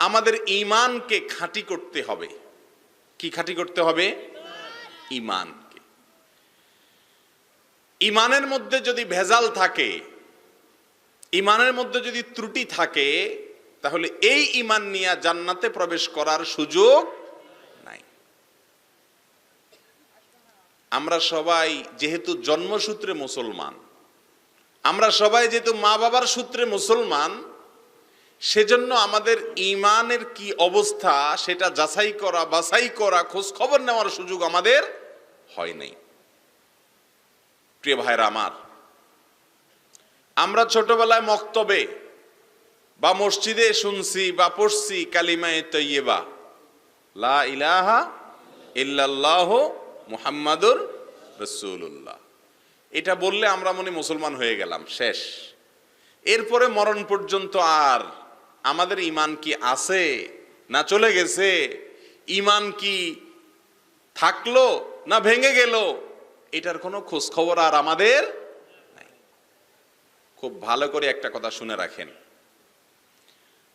আমাদের ঈমানকে খাঁটি করতে হবে। কি খাঁটি করতে হবে? ঈমানকে। ঈমানের মধ্যে যদি ভেজাল থাকে, ঈমানের মধ্যে যদি ত্রুটি থাকে, তাহলে এই ঈমান নিয়ে জান্নাতে প্রবেশ করার সুযোগ নাই। আমরা সবাই যেহেতু জন্মসূত্রে মুসলমান, আমরা সবাই যেহেতু মা বাবার সূত্রে মুসলমান, সেজন্য আমাদের ঈমানের কি অবস্থা সেটা যাচাই করা, বাছাই করা, খোঁজ খবর নেওয়ার সুযোগ আমাদের হয় নাই। প্রিয় ভাইরা আমার, আমরা ছোটবেলায় মক্তবে বা মসজিদে শুনছি বা পড়ছি কালিমায়ে তৈয়বা, লা ইলাহা ইল্লাল্লাহ মুহাম্মাদুর রাসূলুল্লাহ। এটা বললে আমরা মনে মুসলমান হয়ে গেলাম, শেষ। এরপরে মরণ পর্যন্ত আর আমাদের ঈমান কি আছে না চলে গেছে, ঈমান কি থাকলো না ভেঙে গেল, এটার কোনো খোঁজ খবর আর আমাদের নাই। খুব ভালো করে একটা কথা শুনে রাখেন,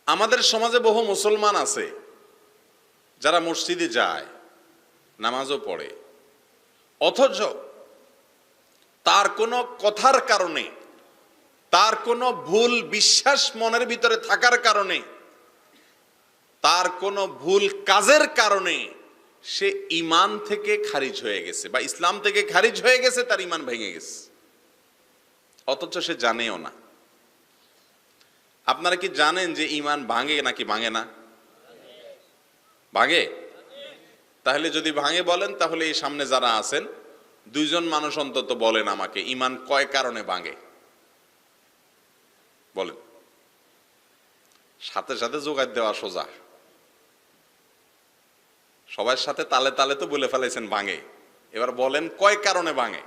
আমাদের সমাজে বহু মুসলমান আছে যারা মসজিদে যায়, নামাজও পড়ে, অথচ তার কোনো কথার কারণে, তার কোনো ভুল বিশ্বাস মনের ভিতরে থাকার কারণে, তার কোনো ভুল কাজের কারণে সে ঈমান থেকে খারিজ হয়ে গেছে বা ইসলাম থেকে খারিজ হয়ে গেছে, তার ঈমান ভেঙে গেছে, অথচ সে জানেও না। আপনারা কি জানেন যে ঈমান ভাঙে নাকি ভাঙে না? ভাঙে। তাহলে যদি ভাঙে বলেন, তাহলে এই সামনে যারা আছেন দুইজন মানুষ অন্তত বলেন আমাকে, ঈমান কয় কারণে ভাঙে বলেন। সাথে সাথে জোগাড় দেওয়া সোজা, সবার সাথে তালে তালে তো বলে ফেলাইছেন ভাঙে। এবার বলেন কয় কারণে ভাঙে?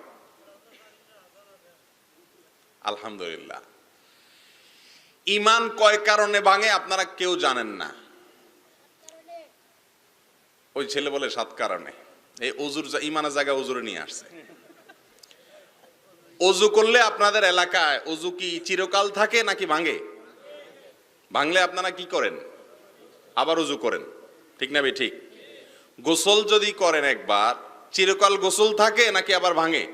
আলহামদুলিল্লাহ, ঈমান কয় কারণে ভাঙে আপনারা কেউ জানেন না। ওই ছেলে বলে 7 কারণে। এই অজুর ঈমানের জায়গায় অজুরে নিয়ে আসছে। অজু করলে আপনাদের এলাকায় অজু কি চিরকাল থাকে নাকি ভাঙে? ভাঙলে আপনারা কি করেন? আবার অজু করেন, ঠিক না? ঠিক। গোসল যদি করেন একবার, চিরকাল গোসল থাকে নাকি আবার ভাঙে?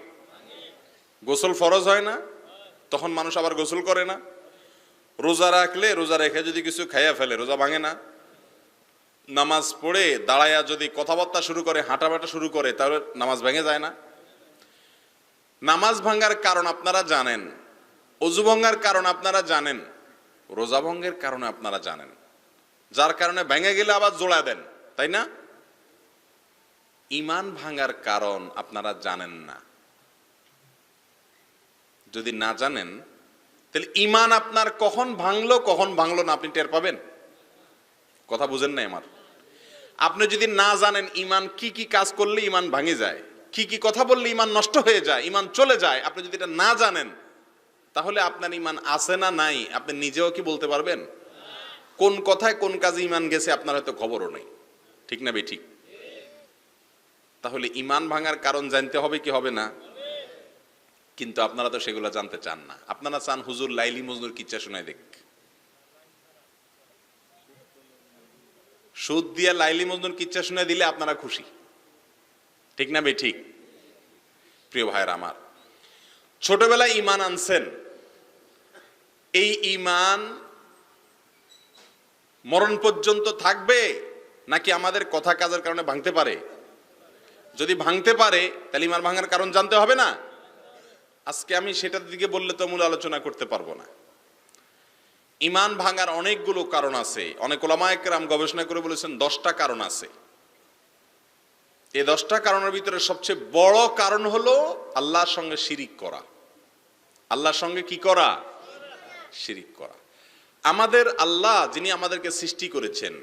গোসল ফরজ হয় না, তখন মানুষ আবার গোসল করে না। রোজা রাখলে, রোজা রেখে যদি কিছু খাইয়া ফেলে, রোজা ভাঙে না। নামাজ পড়ে দাঁড়াইয়া যদি কথাবার্তা শুরু করে, হাঁটাবাটা শুরু করে, তাহলে নামাজ ভেঙে যায় না? নামাজ ভাঙার কারণ আপনারা জানেন, অজু ভাঙার কারণ আপনারা জানেন, রোজা ভঙ্গের কারণে আপনারা জানেন, যার কারণে ভেঙে গেলে আবার জোড়া দেন, তাই না? ঈমান ভাঙার কারণ আপনারা জানেন না। যদি না জানেন, তাহলে ঈমান আপনার কখন ভাঙলো কখন ভাঙলো না আপনি টের পাবেন? কথা বুঝেন না আমার? আপনি যদি না জানেন ঈমান কি কি কাজ করলে ঈমান ভাঙে যায়, কি কি কথা বললে ঈমান নষ্ট হয়ে যায়, ঈমান চলে যায়, আপনি যদি এটা না জানেন, তাহলে আপনার ঈমান আছে না নাই আপনি নিজেও কি বলতে পারবেন? কোন কথায় কোন কাজে ঈমান গেছে আপনার হয়তো খবরও নেই, ঠিক না বে ঠিক? তাহলে ঈমান ভাঙার কারণ জানতে হবে কি হবে না? কিন্তু আপনারা তো সেগুলো জানতে চান না। আপনারা চান হুজুর লাইলি মজনুর কিচ্ছা শোনায় দেখ। সুদ দিয়া লাইলি মজনুর কিচ্ছা শুনে দিলে আপনারা খুশি, ঠিক না বে ঠিক? প্রিয় ভাইরা আমার, ছোটবেলায় ঈমান আনছেন, এই ঈমান মরণ পর্যন্ত থাকবে নাকি আমাদের কথা কাজের কারণে ভাঙতে পারে? যদি ভাঙতে পারে তাহলে ঈমান ভাঙার কারণ জানতে হবে না? আজকে আমি সেটার দিকে বললে তো মূল আলোচনা করতে পারবো না। ঈমান ভাঙার অনেকগুলো কারণ আছে। অনেক উলামায়ে কেরাম গবেষণা করে বলেছেন 10টা কারণ আছে। এই 10টা কারণের ভিতরে সবচেয়ে বড় কারণ হলো আল্লাহর সঙ্গে শিরিক করা। আল্লাহর সঙ্গে কি করা? শিরিক করা। আমাদের আল্লাহ যিনি আমাদেরকে সৃষ্টি করেছেন,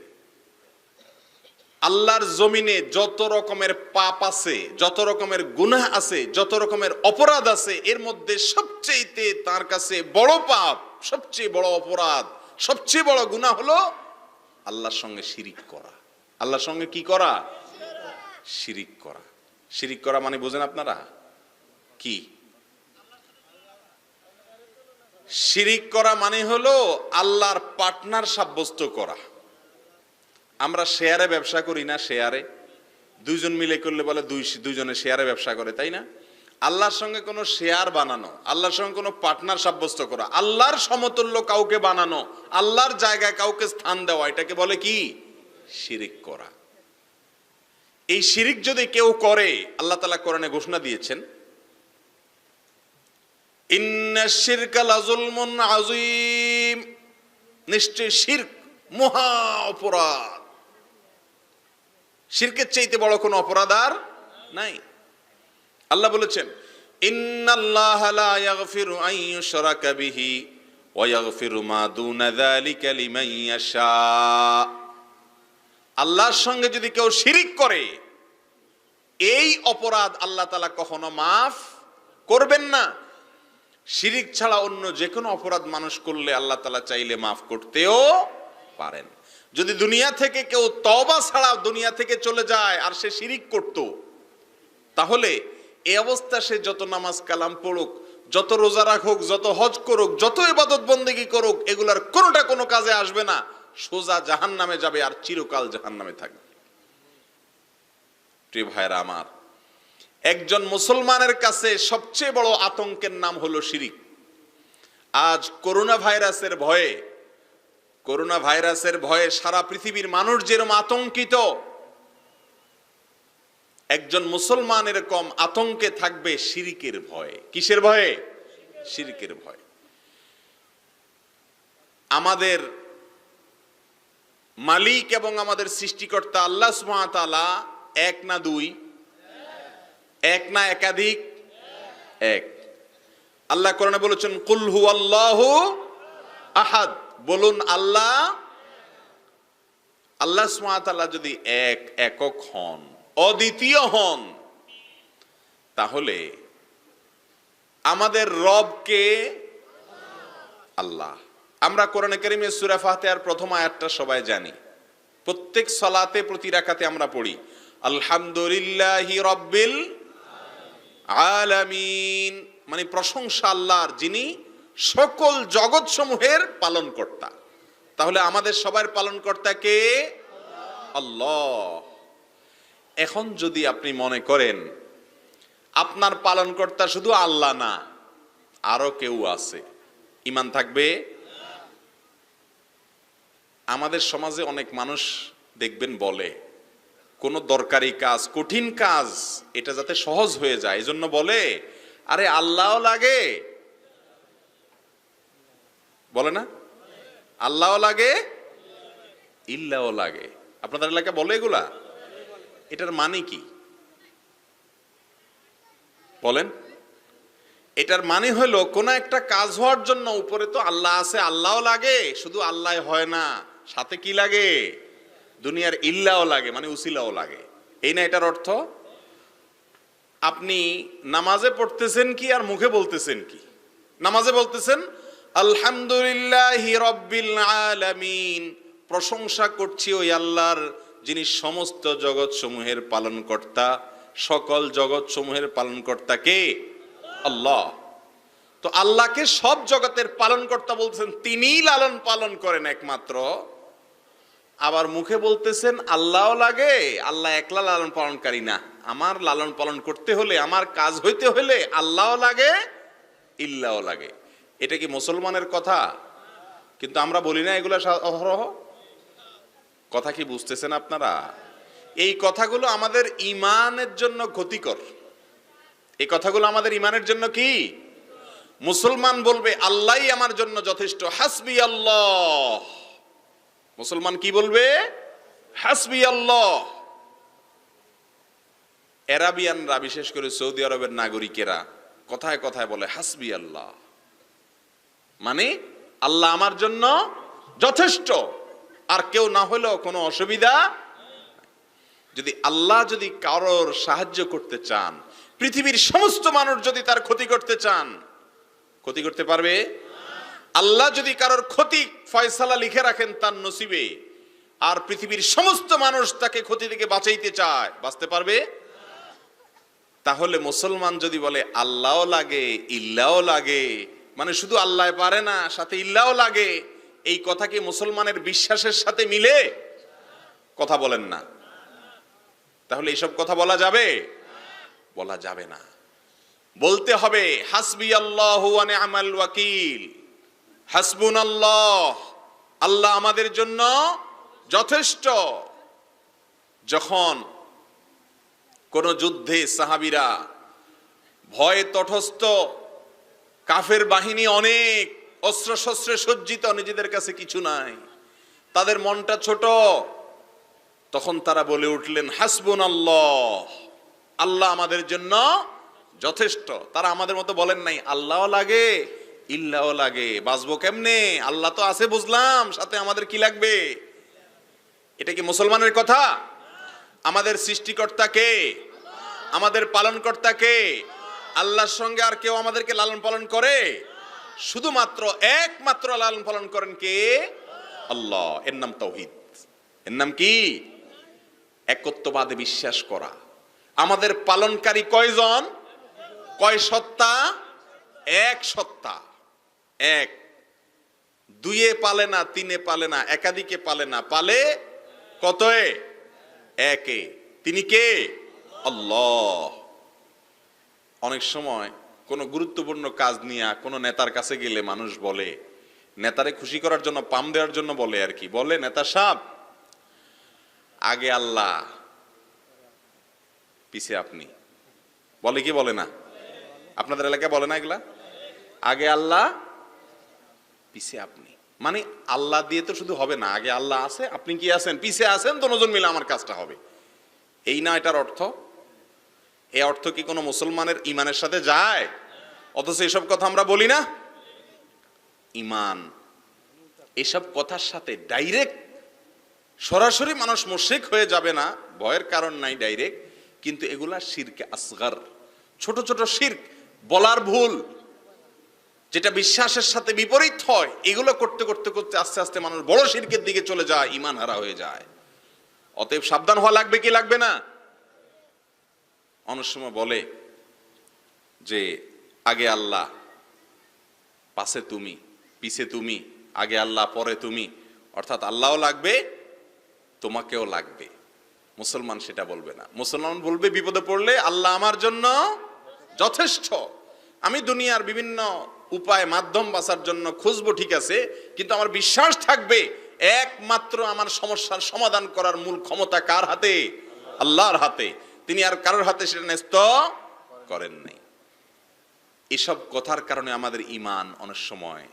আল্লাহর জমিনে যত রকমের পাপ আছে, যত রকমের গুনাহ আছে, যত রকমের অপরাধ আছে, এর মধ্যে সবচেয়ে তার কাছে বড় পাপ, সবচেয়ে বড় অপরাধ, সবচেয়ে বড় গুনাহ হলো আল্লাহর সঙ্গে শিরিক করা। আল্লাহর সঙ্গে কি করা? শিরিক করা। শিরিক করা মানে বুঝেন আপনারা কি? শিরিক করা মানে হলো আল্লাহর পার্টনার সাব্যস্ত করা। আমরা শেয়ারে ব্যবসা করি না? শেয়ারে দুইজন মিলে করলে বলে দুইজনে শেয়ারে ব্যবসা করে, তাই না? আল্লাহর সঙ্গে কোনো শেয়ার বানানো, আল্লাহর সঙ্গে কোনো পার্টনার সাব্যস্ত করা, আল্লাহর সমতুল্য কাউকে বানানো, আল্লাহর জায়গায় কাউকে স্থান দেওয়া, এটাকে বলে কি? শিরিক করা। এই শিরিক যদি কেউ করে, আল্লাহ তাআলা কোরআনে ঘোষণা দিয়েছেন, ইন্নাশ শিরকা লাযুলমুন আযীম, নিশ্চয় শিরক মহা অপরাধ। শিরকের চাইতে বড় কোনো অপরাধ আর নাই। আল্লাহ বলেছেন, ইন্নাল্লাহা লা ইয়াগফিরু আন ইউশরাকা বিহি ওয়া ইয়াগফিরু মা দুনা যালিকা লিমান ইয়াশা। আল্লাহর সঙ্গে যদি কেউ শিরিক করে, এই অপরাধ আল্লাহ তাআলা কখনো মাফ করবেন না। শিরিক ছাড়া অন্য যে কোনো অপরাধ মানুষ করলে আল্লাহ তাআলা চাইলে মাফ করতেও পারেন। যদি দুনিয়া থেকে কেউ তওবা ছাড়া দুনিয়া থেকে চলে যায় আর সে শিরিক করত, তাহলে এই অবস্থা সে যত নামাজ কালাম পড়ুক, যত রোজা রাখুক, যত হজ করুক, যত ইবাদত বন্দেগী করুক, এগুলার কোনোটা কোনো কাজে আসবে না। সোজা জাহান্নামে যাবে আর চিরকাল জাহান্নামে থাকবে। প্রিয় ভাইরা আমার, একজন মুসলমানের কাছে সবচেয়ে বড় আতঙ্কের নাম হলো শিরিক। আজ করোনা ভাইরাসের ভয়ে সারা পৃথিবীর মানুষ যেরকম আতঙ্কিত, একজন মুসলমান এরকম আতঙ্কে থাকবে শিরিকের ভয়ে। কিসের ভয়ে? শিরিকের ভয়। আমাদের মালিক এবং আমাদের সৃষ্টিকর্তা আল্লাহ সুবহানাহু ওয়া তাআলা এক না দুই, এক না একাধিক, এক। আল্লাহ কোরআনে বলেছেন, কুল হুয়াল্লাহু আহাদ, বলুন আল্লাহ। আল্লাহ সুবহানাহু ওয়া তাআলা যদি একক হন, অদ্বিতীয় হন, তাহলে আমাদের রবকে আল্লাহ। আমরা কোরআনে কারীমে সূরা ফাতিহার প্রথম আয়াতটা সবাই জানি, প্রত্যেক সালাতে প্রতি রাকাতে আমরা পড়ি, আলহামদুলিল্লাহি রাব্বিল আলামিন, মানে প্রশংসা আল্লাহর, যিনি সকল জগৎ সমূহের পালনকর্তা। তাহলে আমাদের সবার পালনকর্তা কে? আল্লাহ। এখন যদি আপনি মনে করেন আপনার পালনকর্তা শুধু আল্লাহ না, আরো কেউ আছে, ঈমান থাকবে? আমাদের সমাজে অনেক মানুষ দেখবেন বলে, কোন দরকারি কাজ, কঠিন কাজ, এটা যাতে সহজ হয়ে যায় এজন্য বলে, আরে আল্লাহও লাগে, বলে না? আল্লাহও লাগে, ইল্লাহও লাগে। আপনাদের এলাকা বলে এগুলা? এটার মানে কি বলেন? এটার মানে হলো কোন একটা কাজ হওয়ার জন্য উপরে তো আল্লাহ আছে, আল্লাহও লাগে, শুধু আল্লাহ হয় না, সাথে কি লাগে? দুনিয়ার ইল্লাহও লাগে, মানে উসিলাও লাগে। এই না এটার অর্থ? আপনি নামাজে পড়তেছেন কি আর মুখে বলতেছেন কি? নামাজে বলতেছেন আলহামদুলিল্লাহি রাব্বিল আলামিন, প্রশংসা করছি ওই আল্লাহর যিনি সমস্ত জগৎ সমূহের পালনকর্তা। সকল জগৎ সমূহের পালনকর্তা কে? আল্লাহ। তো আল্লাহকে সব জগতের পালনকর্তা বলছেন, তিনিই লালন পালন করেন একমাত্র। আবার মুখে বলতেছেন আল্লাহও লাগে, আল্লাহ একলা লালন পালনকারী না, আমার লালন পালন করতে হলে, আমার কাজ হইতে হলে আল্লাহও লাগে, ইল্লাহও লাগে। এটা কি মুসলমানের কথা? কিন্তু আমরা বলি না এগুলা অহরহ। কথা কি বুঝতেছেন আপনারা? এই কথাগুলো আমাদের ঈমানের জন্য ক্ষতিকর। এই কথাগুলো আমাদের ঈমানের জন্য কি? মুসলমান বলবে আল্লাহই আমার জন্য যথেষ্ট, হাসবি আল্লাহ। মুসলমান কি বলবে? হাসবি আল্লাহ। আরাবিয়ানরা, বিশেষ করে সৌদি আরবের নাগরিকেরা কথায় কথায় বলে হাসবি আল্লাহ, মানে আল্লাহ আমার জন্য যথেষ্ট, আর কেউ না হলেও কোনো অসুবিধা। যদি আল্লাহ যদি কারোর সাহায্য করতে চান, পৃথিবীর সমস্ত মানুষ যদি তার ক্ষতি করতে চান, ক্ষতি করতে পারবে? আল্লাহ যদি কারোর ক্ষতি ফয়সালা লিখে রাখেন তার নসিবে, আর পৃথিবীর সমস্ত মানুষ তাকে ক্ষতি থেকে বাঁচাইতে চায়, বাঁচতে পারবে? তাহলে মুসলমান যদি বলে আল্লাহও লাগে, ইল্লাহও লাগে, মানে শুধু আল্লাহ পারে না, সাথে ইল্লাহও লাগে, এই কথা কি মুসলমানের বিশ্বাসের সাথে মিলে? কথা বলেন না। তাহলে এসব কথা বলা যাবে? বলা যাবে না। বলতে হবে হাসবি আল্লাহু ওয়া নি'মাল ওয়াকিল, হাসবুনাল্লাহ, আল্লাহ আমাদের জন্য যথেষ্ট। যখন কোন যুদ্ধে সাহাবীরা ভয়ে তটস্থ, কাফের বাহিনী অনেক, অস্ত্র শস্ত্রে সজ্জিত, নিজেদের কাছে কিছু নাই, তাদের মনটা ছোট, তখন তারা বলে উঠলেন হাসবুনাল্লাহ, আল্লাহ আমাদের জন্য যথেষ্ট। তারা আমাদের মতো বলেন নাই আল্লাহও লাগে ইল্লাহও লাগে, বাঁচবো কেমনে, আল্লাহ তো আছে বুঝলাম, সাথে আমাদের কি লাগবে? এটা কি মুসলমানের কথা? আমাদের সৃষ্টিকর্তা কে? আমাদের পালনকর্তা কে? আল্লাহর সঙ্গে আর কেউ আমাদেরকে লালন পালন করে? শুধুমাত্র একমাত্র লালন পালন করেন কে? আল্লাহ। এর নাম তাওহীদ। এর নাম কি? একত্ববাদে বিশ্বাস করা। আমাদের পালনকারী কয়জন? কয় সত্তা? এক সত্তা। এক। দুইয়ে পালে না, তিনে পালে না, একাধিকে পালে না, পালে কতয়ে? একে। তিনি কে? আল্লাহ। অনেক সময় কোনো গুরুত্বপূর্ণ কাজ নিয়ে কোনো নেতার কাছে গেলে মানুষ বলে, নেতারে খুশি করার জন্য, পাম দেওয়ার জন্য বলে আর কি, বলে নেতা সাহেব আগে আল্লাহ পিছে আপনি। বলে কি বলে না? আপনাদের এলাকায় বলে না এগুলা? আগে আল্লাহ পিছে আপনি, মানে আল্লাহ দিয়ে তো শুধু হবে না, আগে আল্লাহ আছে, আপনি কি আছেন, পিছে আছেন, দুজন মিলে আমার কাজটা হবে, এই না এটার অর্থ? এই অর্থ কি কোনো মুসলমানের ইমানের সাথে যায়? অথচ এসব কথা আমরা বলি না। ইমান এসব কথার সাথে ডাইরেক্ট সরাসরি মানুষ মুশরিক হয়ে যাবে না, ভয়ের কারণ নাই ডাইরেক্ট, কিন্তু এগুলা শিরকে আসগর, ছোট ছোট শিরক, বলার ভুল, যেটা বিশ্বাসের সাথে বিপরীত হয়, এগুলো করতে করতে করতে আস্তে আস্তে মানুষ বড় শিরকের দিকে চলে যায়, ইমান হারা হয়ে যায়। অতএব সাবধান হওয়া লাগবে কি লাগবে না? অনেক সময় বলে যে আগে আল্লাহ, পাশে তুমি, পিছে তুমি, আগে আল্লাহ পরে তুমি, অর্থাৎ আল্লাহও লাগবে তোমাকেও লাগবে। মুসলমান সেটা বলবে না। মুসলমান বলবে বিপদে পড়লে আল্লাহ আমার জন্য যথেষ্ট, আমি দুনিয়ার বিভিন্ন উপায় মাধ্যম বাঁচার জন্য খুঁজবো ঠিক আছে, কিন্তু আমার বিশ্বাস থাকবে একমাত্র আমার সমস্যার সমাধান করার মূল ক্ষমতা কার হাতে? আল্লাহর হাতে। তিনি আর কারোর হাতে সেটা ন্যস্ত করেন নাই। এসব কথার কারণে আমাদের ঈমান অনেক সময়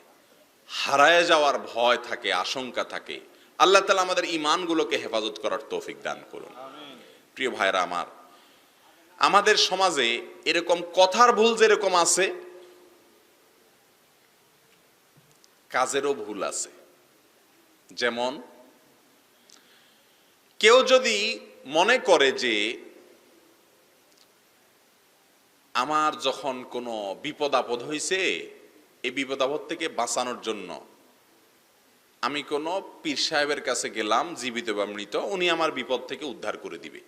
হারায় যাওয়ার ভয় থাকে, আশঙ্কা থাকে। আল্লাহ তাআলা আমাদের ঈমানগুলোকে হেফাজত করার তৌফিক দান করুন। প্রিয় ভাইরা আমার, আমাদের সমাজে এরকম কথার ভুল যেরকম আছে, কাজেরও ভুল আছে। যেমন কেউ যদি মনে করে যে আমার যখন কোনো বিপদ আপদ হয়েছে, এই বিপদ আপদ থেকে বাঁচানোর জন্য আমি কোনো পীর সাহেবের কাছে গেলাম, জীবিত বা মৃত, উনি আমার বিপদ থেকে উদ্ধার করে দিবে।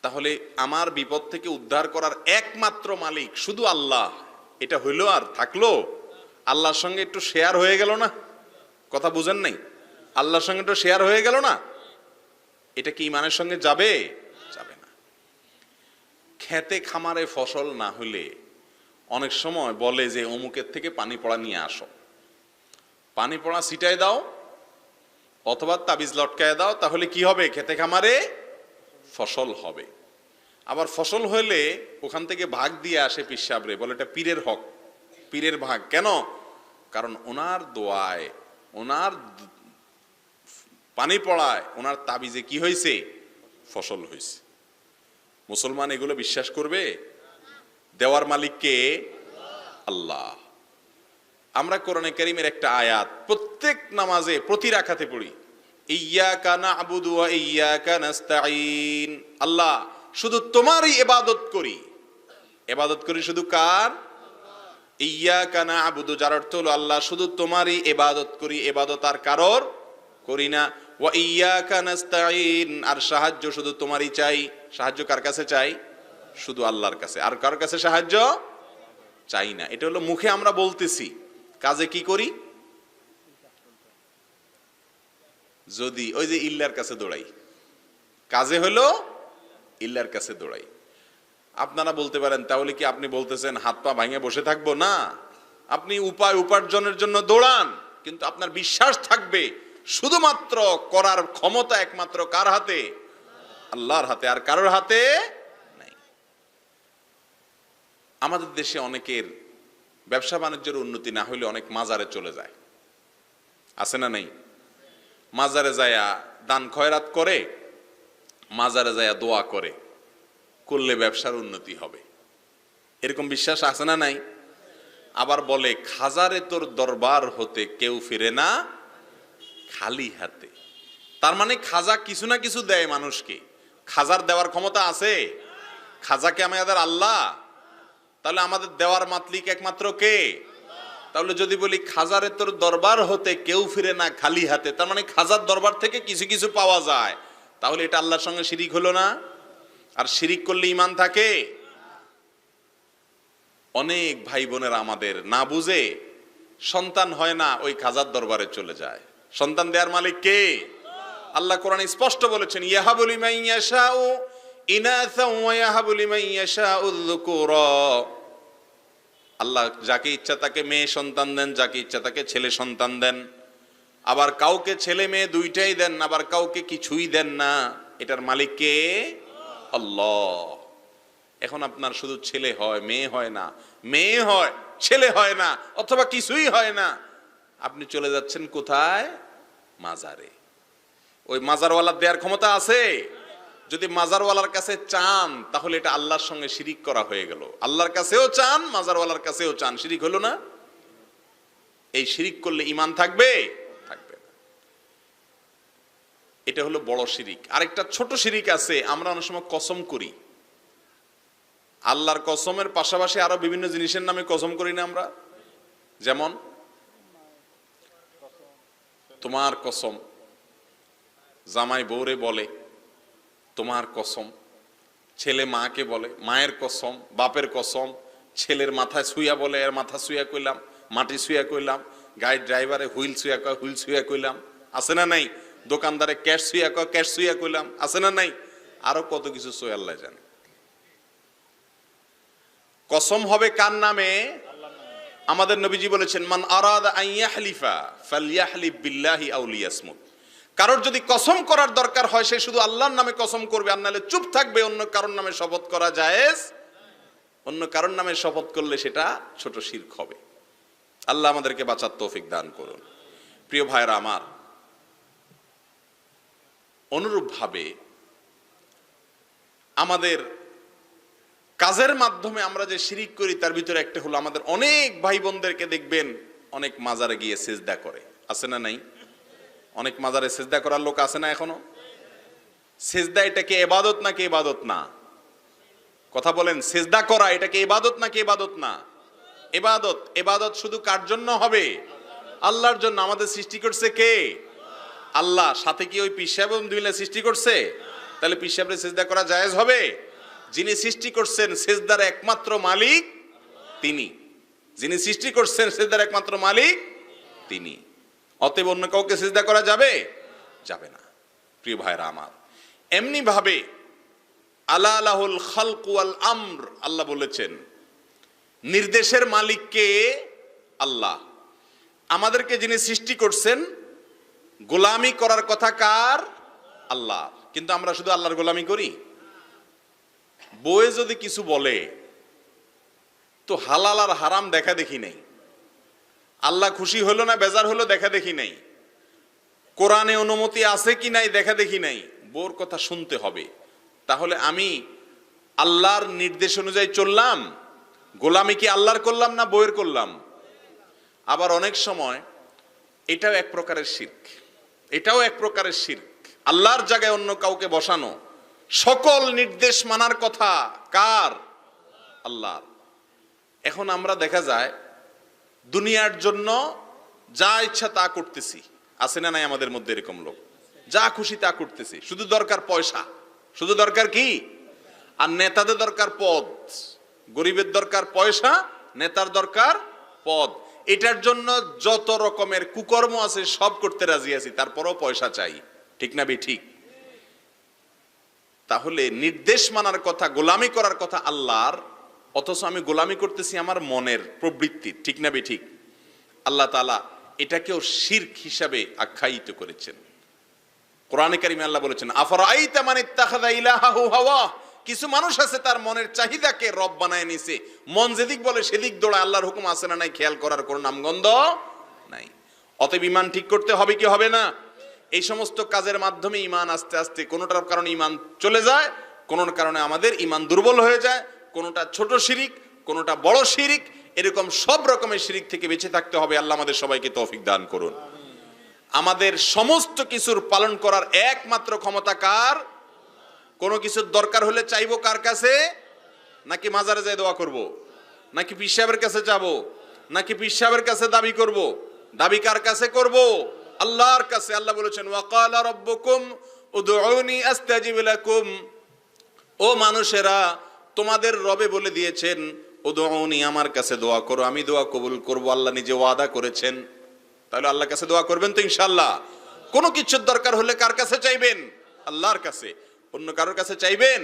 তাহলে আমার বিপদ থেকে উদ্ধার করার একমাত্র মালিক শুধু আল্লাহ, এটা হইলো আর থাকলো? আল্লাহর সঙ্গে একটু শেয়ার হয়ে গেল না? কথা বুঝেন নাই? আল্লাহর সঙ্গে একটু শেয়ার হয়ে গেল না? এটা কি ঈমানের সঙ্গে যাবে? যাবে না। খেতে খামারে ফসল না হলে অনেক সময় বলে যে অমুকের থেকে পানি পড়া নিয়ে আসো, পানি পড়া ছিটায় দাও অথবা তাবিজ লটকায় দাও, তাহলে কি হবে? খেতে খামারে ফসল হবে। আবার ফসল হলে ওখান থেকে ভাগ দিয়ে আসে পীর সাহেবরে, বলে এটা পীরের হক, পীরের ভাগ। কেন? কারণ ওনার দোয়ায়, ওনার পানি পড়ায়, ওনার তাবিজে কি হয়েছে? ফসল হয়েছে। মুসলমান এগুলো বিশ্বাস করবে? দেওয়ার মালিক কে? আল্লাহ। আমরা কোরআনে কারীমের একটা আয়াত প্রত্যেক নামাজে প্রতি রাকাতে পড়ি, ইয়্যাকা না'বুদু ওয়া ইয়্যাকা নাস্তাঈন। আল্লাহ, শুধু তোমারই ইবাদত করি। ইবাদত করি শুধু কার? ইয়্যাকা না'বুদু, যার অর্থ হলো আল্লাহ শুধু তোমারই ইবাদত করি, ইবাদত আর কারোর করি না। ওয়া ইয়্যাকা নাস্তাঈন, আর সাহায্য শুধু তোমারই চাই। সাহায্য কার কাছে চাই? শুধু আল্লাহর কাছে, আর কার কাছে সাহায্য চাই না। এটা হলো মুখে আমরা বলতেছি, কাজে কি করি? যদি ওই যে ইল্লার কাছে দৌড়াই, কাজে হলো ইল্লার কাছে দৌড়াই। আপনারা বলতে পারেন তাহলে কি আপনি বলতেছেন হাত পা ভাঙে বসে থাকবো? না, আপনি উপায় উপার্জনের জন্য দৌড়ান, কিন্তু আপনার বিশ্বাস থাকবে শুধুমাত্র করার ক্ষমতা একমাত্র কার হাতে? আল্লাহর হাতে, আর কারোর হাতে নাই। আমাদের দেশে অনেকের ব্যবসা বাণিজ্যের উন্নতি না হলে অনেক মাজারে চলে যায়, আছে না নেই? মাজারে যায়া দান খয়রাত করে, মাজারে যায়া দোয়া করে, করলে ব্যবসার উন্নতি হবে, এরকম বিশ্বাস আছে না নাই? আবার বলে খাজারে তোর দরবার হতে কেউ ফিরে না খালি হাতে। তার মানে খাজা কিছু না কিছু দেয় মানুষকে। খাজার দেওয়ার ক্ষমতা আছে? খাজাকে আমাদের আল্লাহ, তাহলে আমাদের দেওয়ার মাতলিক একমাত্র কে? তাহলে যদি বলি খাজারে তোর দরবার হতে কেউ ফিরে না খালি হাতে, তার মানে খাজার দরবার থেকে কিছু কিছু পাওয়া যায়, তাহলে এটা আল্লাহর সঙ্গে শিরিক হলো না? আর শিরিক করলে ঈমান থাকে? অনেক ভাই বোনেরা আমাদের না বুঝে সন্তান হয় না, ওই খাজার দরবারে চলে যায়। সন্তান দেওয়ার মালিক কে? আল্লাহ কোরআনে স্পষ্ট বলেছেন, ইয়াহাবু লিমান ইয়াশাউ ইনাসা ওয়া ইয়াহাবু লিমান ইয়াশাউ যুকুরা। আল্লাহ যাকে ইচ্ছা তাকে মেয়ে সন্তান দেন, যাকে ইচ্ছা তাকে ছেলে সন্তান দেন। আবার কাউকে ছেলে মেয়ে দুইটাই দেন, আবার কাউকে কিছুই দেন না। এটার মালিক কে? আল্লাহ। এখন আপনার শুধু ছেলে হয়, মেয়ে হয় না, মেয়ে হয় ছেলে হয় না, অথবা কিছুই হয় না, আপনি চলে যাচ্ছেন কোথায়? মাজারে। ওই মাজারওয়ালার দেওয়ার ক্ষমতা আছে? যদি মাজারওয়ালার কাছে চান তাহলে এটা আল্লাহর সঙ্গে শিরিক করা হয়ে গেল। আল্লাহর কাছেও চান, মাজারওয়ালার কাছেও চান, শিরিক হলো না? এই শিরিক করলে ঈমান থাকবে? থাকবে না। এটা হলো বড় শিরিক। আরেকটা ছোট শিরিক আছে, আমরা অনেক সময় কসম করি। আল্লাহর কসমের পাশাপাশি আরো বিভিন্ন জিনিসের নামে কসম করি না আমরা? যেমন তোমার কসম, জামাই বউরে বলে তোমার কসম, ছেলে মাকে বলে মায়ের কসম, বাপের কসম, ছেলের মাথায় ছুঁয়া বলে এর মাথা ছুঁয়া কইলাম, মাটি ছুঁয়া কইলাম, গাড়ির ড্রাইভারে হুইল ছুঁয়া কয় হুইল ছুঁয়া কইলাম, আছে না নাই? দোকানদারে ক্যাশ ছুঁয়া কয় ক্যাশ ছুঁয়া কইলাম, আছে না নাই? আরো কত কিছু ছুঁয়া আল্লাহ জানে। কসম হবে কার নামে? আমাদের নবীজি বলেছেন, মান আরাদা আন ইয়াহলিফা ফালইয়াহলিফ বিল্লাহি আও লিয়াসমুত। কারোর যদি কসম করার দরকার হয় সে শুধু আল্লাহর নামে কসম করবে, আর নাহলে চুপ থাকবে। অন্য কারোর নামে শপথ করা জায়েজ, অন্য কারোর নামে শপথ করলে সেটা ছোট শিরক হবে। আল্লাহ আমাদেরকে বাঁচার তৌফিক দান করুন। প্রিয় ভাইরা আমার, অনুরূপভাবে আমাদের কাজের মাধ্যমে আমরা যে শিরিক করি তার ভিতরে একটা হলো, আমাদের অনেক ভাই বোনদেরকে দেখবেন অনেক মাজারে গিয়ে সিজদা করে, আছে না নাই? অনেক মাজারে সিজদা করার লোক আছে না এখনো? সিজদা এটা কি ইবাদত নাকি ইবাদত না? কথা বলেন, সিজদা করা এটা কি ইবাদত নাকি ইবাদত না? ইবাদত। ইবাদত শুধু কার জন্য হবে? আল্লাহর জন্য। আমাদের সৃষ্টি করছে কে? আল্লাহ। সাথে কি ওই পীর সাহেব মিলে সৃষ্টি করছে? তাহলে পীর সাহেবের সিজদা করা জায়েজ হবে? যিনি সৃষ্টি করছেন সিজদার একমাত্র মালিক তিনি। যিনি সৃষ্টি করছেন সিজদার একমাত্র মালিক তিনি। অতএব অন্য কাউকে সিজদা করা যাবে? যাবে না। প্রিয় ভাইরা আমার, এমনি ভাবে আলা লাহুল খালক ওয়াল আমর, আল্লাহ বলেছেন নির্দেশের মালিক কে? আল্লাহ। আমাদেরকে যিনি সৃষ্টি করছেন গোলামি করার কথা কার? আল্লাহ। কিন্তু আমরা শুধু আল্লাহর গোলামি করি। বউয়ে যদি কিছু বলে তো হালাল আর হারাম দেখা দেখি নেই, আল্লাহ খুশি হলো না বেজার হলো দেখা দেখি নাই, কোরআনে অনুমতি আছে কি নাই দেখা দেখি নাই, বউর কথা শুনতে হবে। তাহলে আমি আল্লাহর নির্দেশ অনুযায়ী চললাম, গোলামি কি আল্লাহর করলাম না বউয়ের করলাম? আবার অনেক সময় এটাও এক প্রকারের শিরক, এটাও এক প্রকারের শিরক, আল্লাহর জায়গায় অন্য কাউকে বসানো। সকল নির্দেশ মানার কথা কার? আল্লাহর। এখন আমরা দেখা যায় দুনিয়ার জন্য যা ইচ্ছা তা করতেছি, আছে না নাই আমাদের মধ্যে এরকম লোক? যা খুশি তা করতেছি, শুধু দরকার পয়সা, শুধু দরকার কি? আর নেতাদের দরকার পদ। গরিবের দরকার পয়সা, নেতার দরকার পদ। এটার জন্য যত রকমের কুকর্ম আছে সব করতে রাজি আছি, তারপরও পয়সা চাই। ঠিক না বে ঠিক? তাহলে নির্দেশ মানার কথা, গোলামি করার কথা আল্লাহর, অথচ আমি গোলামি করতেছি আমার মনের প্রবৃত্তি। ঠিক না বে ঠিক? আল্লাহ তাআলা এটাকেও শিরক হিসাবে আখ্যায়িত করেছেন। কোরআনে কারিমে আল্লাহ বলেছেন, আফরাআইতা মান ইত্তাখাযা ইলাহাহু হাওয়া, কিছু মানুষ আছে তার মনের চাহিদাকে রব বানায় নিছে, মন যেদিক বলে সেদিক দৌড়ায়, আল্লাহর হুকুম আছে না নাই খেয়াল করার কোনো নামগন্ধ নাই। অতএব ঈমান ঠিক করতে হবে কি হবে না? এই সমস্ত কাজের মাধ্যমে ঈমান আস্তে আস্তে কোনোটার কারণে ঈমান চলে যায়, কোনোর কারণে আমাদের ঈমান দুর্বল হয়ে যায়, কোনোটা ছোট শিরিক, কোনোটা বড় শিরিক, এরকম সব রকমের শিরিক থেকে বেঁচে থাকতে হবে। আল্লাহ আমাদের সবাইকে তৌফিক দান করুন। আমাদের সমস্ত কিছুর পালন করার একমাত্র ক্ষমতা কার? কোনো কিছুর দরকার হলে চাইবো কার কাছে? নাকি মাজারে যাই দোয়া করব? নাকি পীর সাহেবের কাছে যাব? নাকি পীর সাহেবের কাছে দাবি করব? দাবি কার কাছে করব? আল্লাহর কাছে। আল্লাহ বলেছেন, ওয়াকালা রাব্বুকুম উদউনি আস্তাজিব লাকুম, ও মানুষেরা তোমাদের রবে বলে দিয়েছেন, উদউনি আমার কাছে দোয়া করো, আমি দোয়া কবুল করব। আল্লাহ নিজে ওয়াদা করেছেন। তাহলে আল্লাহর কাছে দোয়া করবেন তো ইনশাআল্লাহ। কোনো কিছুর দরকার হলে কার কাছে চাইবেন? আল্লাহর কাছে। অন্য কারোর কাছে চাইবেন?